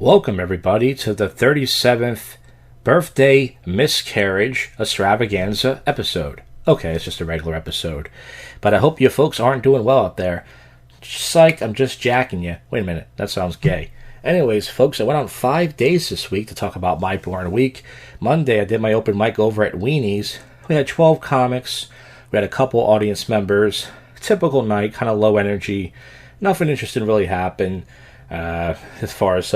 Welcome, everybody, to the 37th birthday miscarriage extravaganza episode. Okay, it's just a regular episode. But I hope you folks aren't doing well out there. Psych, I'm just jacking you. Wait a minute, that sounds gay. Anyways, folks, I went on 5 days this week to talk about my born week. Monday, I did my open mic over at Weenie's. We had 12 comics. We had a couple audience members. Typical night, kind of low energy. Nothing interesting really happened as far as,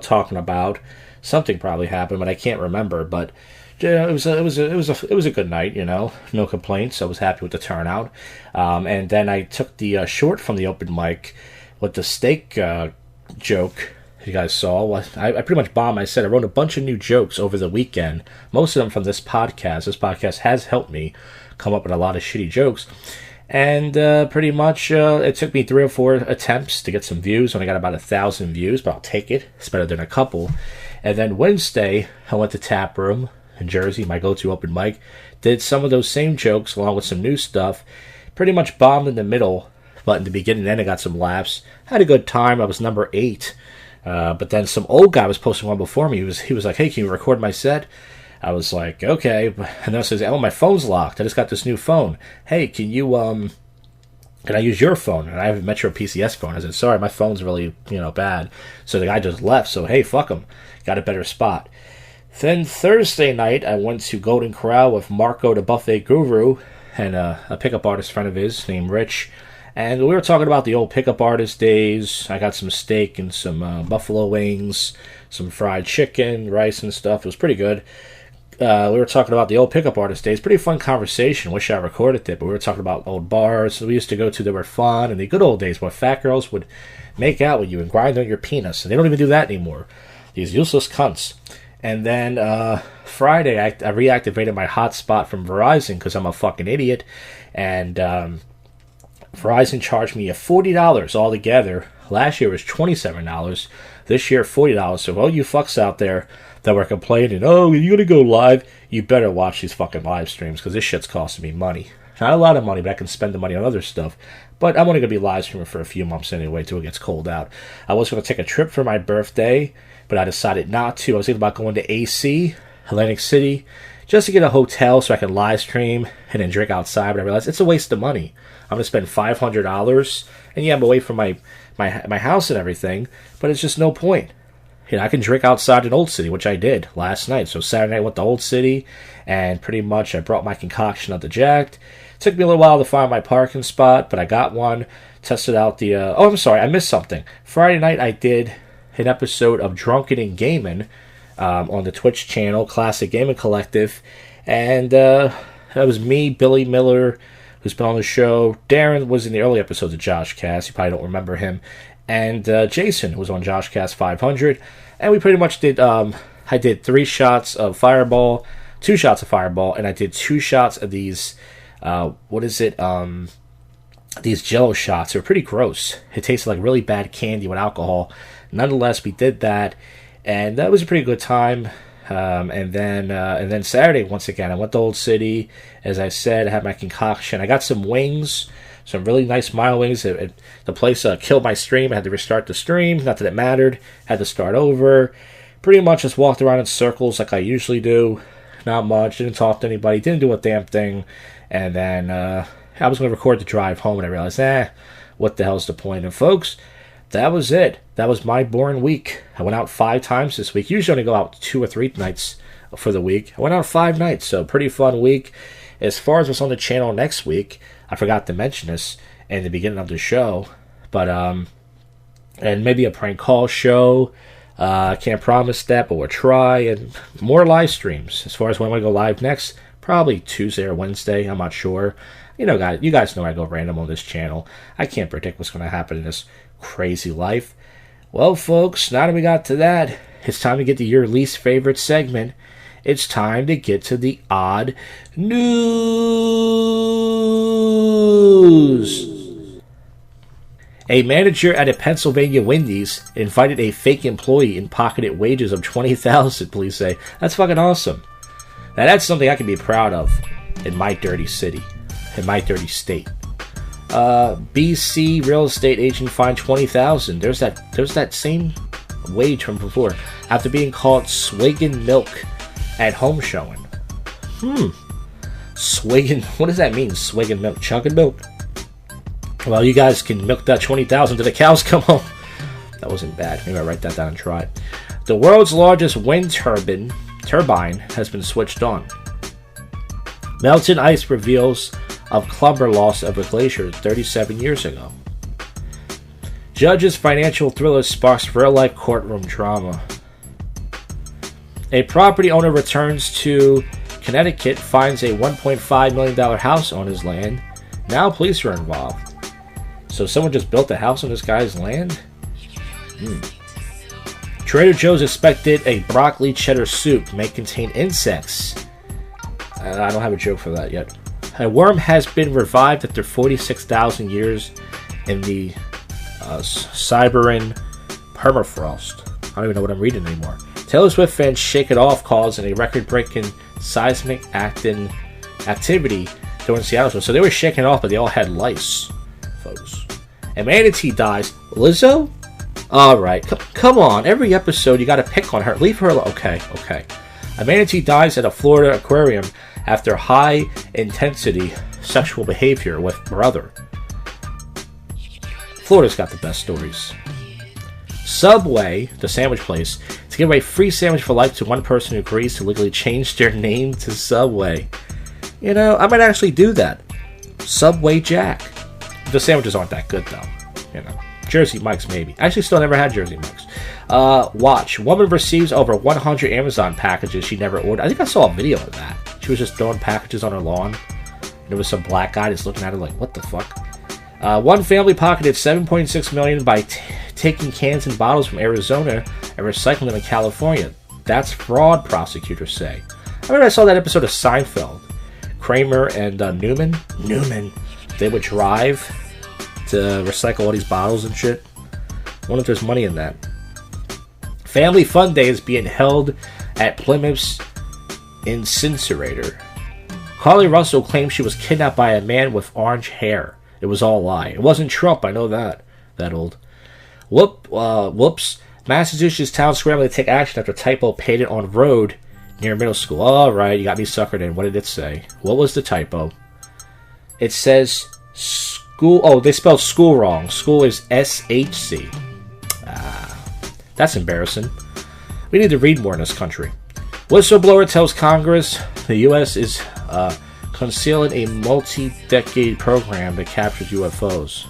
talking about. Something probably happened, but I can't remember. But it was a good night, no complaints. I was happy with the turnout. And then I took the short from the open mic with the steak joke you guys saw. I pretty much bombed. I said I wrote a bunch of new jokes over the weekend. Most of them from this podcast. This podcast has helped me come up with a lot of shitty jokes. And pretty much it took me 3 or 4 attempts to get some views. When I got about 1,000 views, but I'll take it. It's better than a couple. And then Wednesday, I went to Tap Room in Jersey, my go-to open mic. Did some of those same jokes along with some new stuff. Pretty much bombed in the middle, but in the beginning, then I got some laughs. Had a good time. I was number 8. But then some old guy was posting one before me. He was like, "Hey, can you record my set?" I was like, "Okay." And then I says, "Oh, my phone's locked. I just got this new phone. Hey, can I use your phone?" And I have a Metro PCS phone. I said, "Sorry, my phone's really, bad." So the guy just left. So, hey, fuck him. Got a better spot. Then Thursday night, I went to Golden Corral with Marco, the buffet guru, and a pickup artist friend of his named Rich. And we were talking about the old pickup artist days. I got some steak and some buffalo wings, some fried chicken, rice and stuff. It was pretty good. We were talking about the old pickup artist days. Pretty fun conversation. Wish I recorded it, but we were talking about old bars we used to go to that were fun, and the good old days where fat girls would make out with you and grind on your penis. And they don't even do that anymore. These useless cunts. And then Friday, I reactivated my hotspot from Verizon because I'm a fucking idiot. And Verizon charged me $40 altogether. Last year was $27. This year, $40. So all you fucks out there that were complaining, "Oh, you're going to go live," you better watch these fucking live streams because this shit's costing me money. Not a lot of money, but I can spend the money on other stuff. But I'm only going to be live streaming for a few months anyway till it gets cold out. I was going to take a trip for my birthday, but I decided not to. I was thinking about going to AC, Atlantic City, just to get a hotel so I can live stream and then drink outside. But I realized it's a waste of money. I'm going to spend $500, and yeah, I'm away from my house and everything, but it's just no point. I can drink outside in Old City, which I did last night. So Saturday night I went to Old City, and pretty much I brought my concoction up to Jacked. It took me a little while to find my parking spot, but I got one. Tested out the... I'm sorry, I missed something. Friday night I did an episode of Drunken and Gaming on the Twitch channel, Classic Gaming Collective, and that was me, Billy Miller, who's been on the show. Darren was in the early episodes of JoshCast. You probably don't remember him. And Jason was on JoshCast 500. And we pretty much did, I did 3 shots of Fireball, 2 shots of Fireball, and I did 2 shots of these, these Jello shots. They were pretty gross. It tasted like really bad candy with alcohol. Nonetheless, we did that, and that was a pretty good time. And then Saturday, once again, I went to Old City. As I said, I had my concoction. I got some wings, some really nice mild wings. The place killed my stream. I had to restart the stream. Not that it mattered. Had to start over. Pretty much just walked around in circles like I usually do. Not much. Didn't talk to anybody. Didn't do a damn thing. And then I was going to record the drive home, and I realized, what the hell's the point? And folks, that was it. That was my boring week. I went out 5 times this week. Usually only go out 2 or 3 nights for the week. I went out 5 nights, so pretty fun week. As far as what's on the channel next week, I forgot to mention this in the beginning of the show, but and maybe a prank call show. I can't promise that, but we'll try, and more live streams. As far as when I want to go live next, probably Tuesday or Wednesday. I'm not sure. You guys know I go random on this channel. I can't predict what's going to happen in this crazy life. Well, folks, now that we got to that, it's time to get to your least favorite segment. It's time to get to the odd news. A manager at a Pennsylvania Wendy's invited a fake employee and pocketed wages of $20,000, police say. That's fucking awesome. Now, that's something I can be proud of in my dirty city, in my dirty state. BC real estate agent fined $20,000. There's that same wage from before after being called swiggin' milk at home showing. Swiggin', what does that mean? Swiggin' milk, chugging milk? Well, you guys can milk that 20,000 till the cows come home. That wasn't bad. Maybe I'll write that down and try it. The world's largest wind turbine has been switched on. Melted ice reveals of clumber loss of a glacier 37 years ago. Judge's financial thriller sparks real-life courtroom drama. A property owner returns to Connecticut, finds a $1.5 million house on his land. Now police are involved. So someone just built a house on this guy's land? Trader Joe's expected a broccoli cheddar soup may contain insects. I don't have a joke for that yet. A worm has been revived after 46,000 years in the Siberian permafrost. I don't even know what I'm reading anymore. Taylor Swift fans shake it off, causing a record-breaking seismic activity during Seattle show. So they were shaking off, but they all had lice, folks. A manatee dies. Lizzo? Alright, come on. Every episode you gotta pick on her. Leave her alone. Okay. A manatee dies at a Florida aquarium after high-intensity sexual behavior with brother. Florida's got the best stories. Subway, the sandwich place, to give away free sandwich for life to one person who agrees to legally change their name to Subway. You know, I might actually do that. Subway Jack. The sandwiches aren't that good, though. You know, Jersey Mike's maybe. I actually still never had Jersey Mike's. Watch. Woman receives over 100 Amazon packages she never ordered. I think I saw a video of that. She was just throwing packages on her lawn. There was some black guy just looking at her like, what the fuck? One family pocketed $7.6 million by taking cans and bottles from Arizona and recycling them in California. That's fraud, prosecutors say. I remember I saw that episode of Seinfeld. Kramer and Newman, they would drive to recycle all these bottles and shit. I wonder if there's money in that. Family Fun Day is being held at Plymouth's incinerator. Carly Russell claims she was kidnapped by a man with orange hair. It was all a lie. It wasn't Trump, I know that. That old. Whoops. Massachusetts town scrambling to take action after typo painted on road near middle school. Alright, you got me suckered in. What did it say? What was the typo? It says school. Oh, they spelled school wrong. School is SHC. That's embarrassing. We need to read more in this country. Whistleblower tells Congress the U.S. is concealing a multi-decade program that captures UFOs.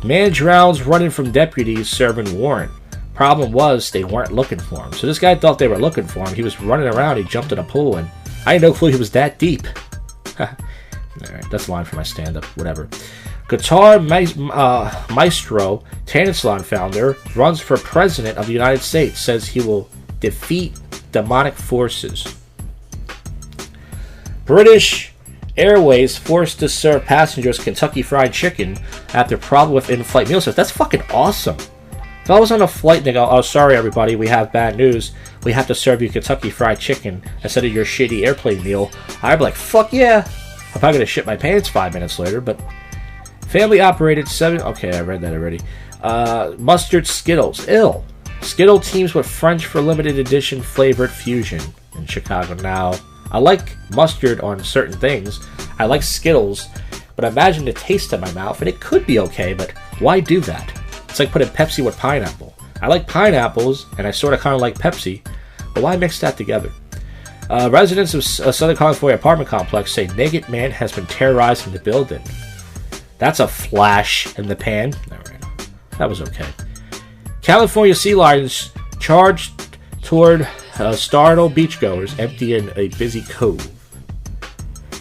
Man drowns running from deputies serving warrant. Problem was, they weren't looking for him. So this guy thought they were looking for him. He was running around. He jumped in a pool, and I had no clue he was that deep. Alright, that's a line for my stand-up. Whatever. Guitar maestro, Tannin Salon founder, runs for president of the United States. Says he will defeat demonic forces. British Airways forced to serve passengers Kentucky Fried Chicken after problem with in-flight meal service. That's fucking awesome. If I was on a flight and they go, oh, sorry everybody, we have bad news. We have to serve you Kentucky Fried Chicken instead of your shitty airplane meal. I'd be like, fuck yeah. I'm probably going to shit my pants 5 minutes later, but... Family operated 7... Okay, I read that already. Mustard Skittles. Ill. Skittle teams with French for limited edition flavored fusion in Chicago. Now, I like mustard on certain things. I like Skittles, but imagine the taste in my mouth, and it could be okay, but why do that? It's like putting Pepsi with pineapple. I like pineapples, and I sort of kind of like Pepsi, but why mix that together? Residents of a Southern California apartment complex say naked man has been terrorizing the building. That's a flash in the pan. Alright, that was okay. California sea lions charged toward startled beachgoers emptying a busy cove.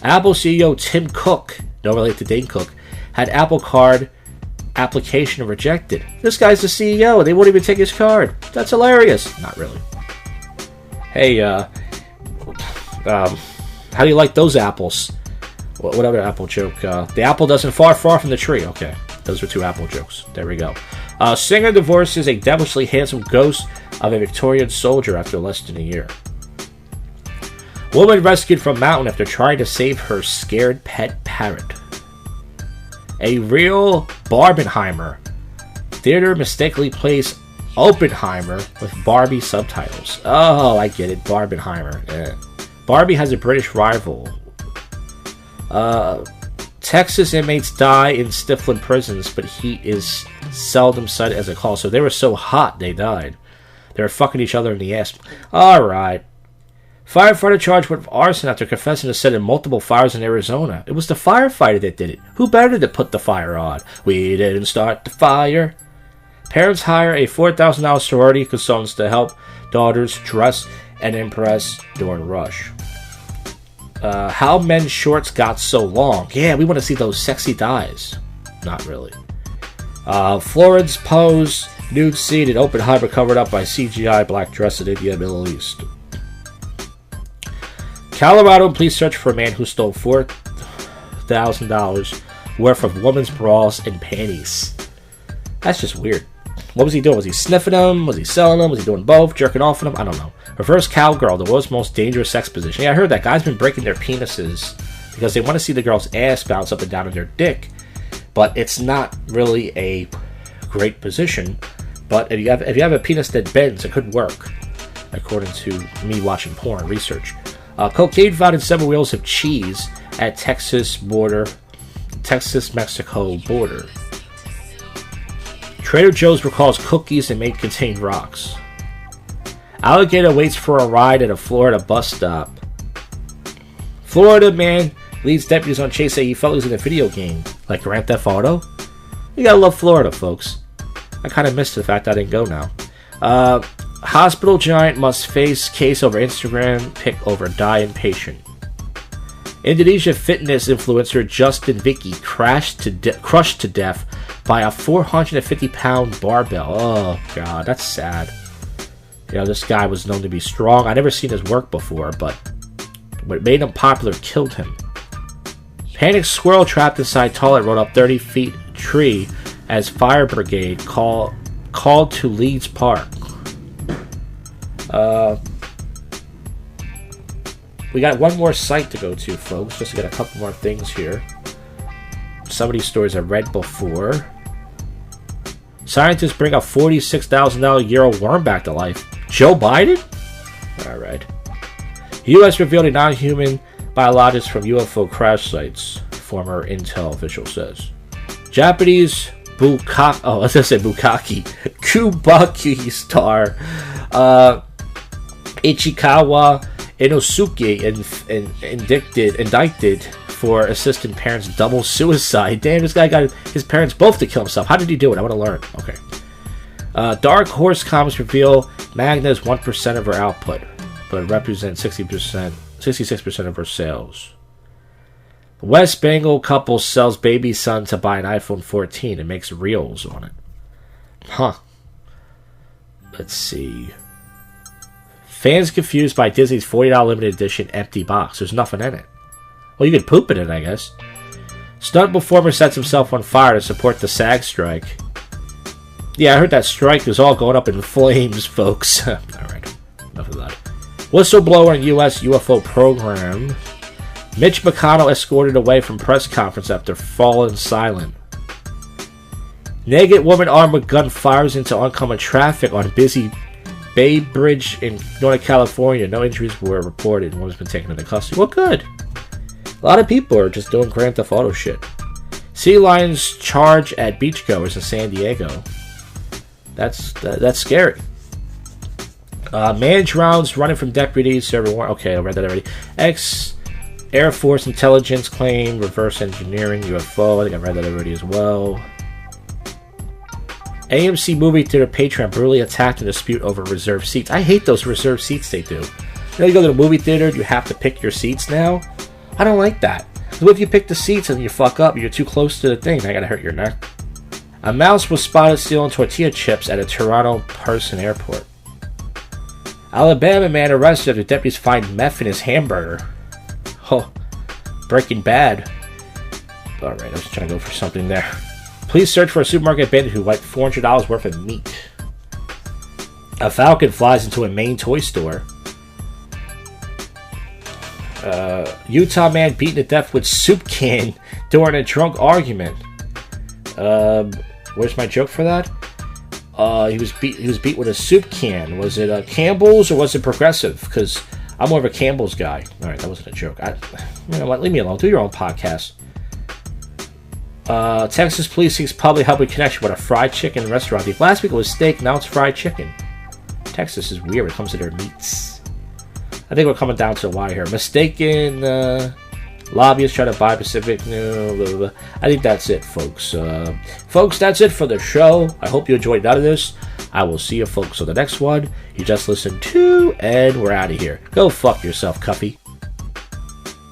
Apple CEO Tim Cook, no relate to Dane Cook, had Apple Card application rejected. This guy's the CEO. They won't even take his card. That's hilarious. Not really. Hey, how do you like those apples? What other apple joke? The apple doesn't fall far from the tree. Okay, those are 2 apple jokes. There we go. Singer divorces a devilishly handsome ghost of a Victorian soldier after less than a year. Woman rescued from mountain after trying to save her scared pet parrot. A real Barbenheimer. Theater mistakenly plays Oppenheimer with Barbie subtitles. Oh, I get it. Barbenheimer. Yeah. Barbie has a British rival. Texas inmates die in Stiflin prisons, but heat is seldom cited as a cause. So they were so hot, they died. They were fucking each other in the ass. Alright. Firefighter charged with arson after confessing to setting multiple fires in Arizona. It was the firefighter that did it. Who better to put the fire on? We didn't start the fire. Parents hire a $4,000 sorority consultants to help daughters dress and impress during rush. How men's shorts got so long. Yeah, we want to see those sexy dyes. Not really. Florence pose, nude scene in Oppenheimer covered up by CGI black dress in India, Middle East. Colorado police search for a man who stole $4,000 worth of women's bras and panties. That's just weird. What was he doing? Was he sniffing them? Was he selling them? Was he doing both? Jerking off on them? I don't know. Reverse cowgirl, the world's most dangerous sex position. Yeah, I heard that. Guys been breaking their penises because they want to see the girl's ass bounce up and down on their dick. But it's not really a great position. But if you have a penis that bends, it could work, according to me watching porn research. Cocaine found in several wheels of cheese at Texas-Mexico border. Trader Joe's recalls cookies and may contain rocks. Alligator waits for a ride at a Florida bus stop. Florida man leads deputies on chase, say he felt he was in a video game, like Grand Theft Auto. You gotta love Florida, folks. I kind of missed the fact I didn't go now. Hospital giant must face case over Instagram pic over dying patient. Indonesia fitness influencer Justin Vicky crushed to death by a 450-pound barbell. Oh, God, that's sad. You know, this guy was known to be strong. I never seen his work before, but what made him popular killed him. Panicked squirrel trapped inside toilet rode up 30 feet tree as fire brigade called to Leeds Park. We got one more site to go to, folks, just to get a couple more things here. Some of these stories I've read before. Scientists bring a $46,000 worm back to life. Joe Biden? Alright. U.S. revealed a non-human biologist from UFO crash sites, former Intel official says. Japanese Kubaki star Ichikawa Inosuke indicted for assisting parents' double suicide. Damn, this guy got his parents both to kill himself. How did he do it? I want to learn. Okay. Dark Horse Comics reveal Magna is 1% of her output, but it represents 66% of her sales. West Bengal couple sells baby son to buy an iPhone 14 and makes reels on it. Huh. Let's see. Fans confused by Disney's $40 limited edition empty box. There's nothing in it. Well, you could poop in it, I guess. Stunt performer sets himself on fire to support the SAG strike. Yeah, I heard that strike is all going up in flames, folks. Alright, enough of that. Whistleblower in U.S. UFO program. Mitch McConnell escorted away from press conference after falling silent. Naked woman armed with gun fires into oncoming traffic on busy Bay Bridge in Northern California. No injuries were reported. One has been taken into custody. Well, good. A lot of people are just doing Grand Theft Auto shit. Sea lions charge at beachgoers in San Diego. That's scary. Man drowns running from deputies. Okay, I read that already. Ex-Air Force intelligence claim reverse engineering UFO. I think I read that already as well. AMC movie theater patron brutally attacked in dispute over reserved seats. I hate those reserved seats they do. You know, you go to the movie theater, you have to pick your seats now. I don't like that. What if you pick the seats and you fuck up, you're too close to the thing, I gotta hurt your neck. A mouse was spotted stealing tortilla chips at a Toronto Pearson airport. Alabama man arrested after deputies find meth in his hamburger. Oh, Breaking Bad. Alright, I was trying to go for something there. Police search for a supermarket bandit who wiped $400 worth of meat. A falcon flies into a Maine toy store. Utah man beaten to death with soup can during a drunk argument. Where's my joke for that? He was beat with a soup can. Was it Campbell's or was it Progressive? Because I'm more of a Campbell's guy. All right, that wasn't a joke. You know what? Leave me alone. Do your own podcast. Texas police seeks public help in connection with a fried chicken restaurant. Last week it was steak. Now it's fried chicken. Texas is weird when it comes to their meats. I think we're coming down to a wire here. Mistaken lobbyists try to buy Pacific. No, blah, blah, blah. I think that's it, folks. Folks, that's it for the show. I hope you enjoyed none of this. I will see you folks on the next one. You just listened to, and we're out of here. Go fuck yourself, Cuffy.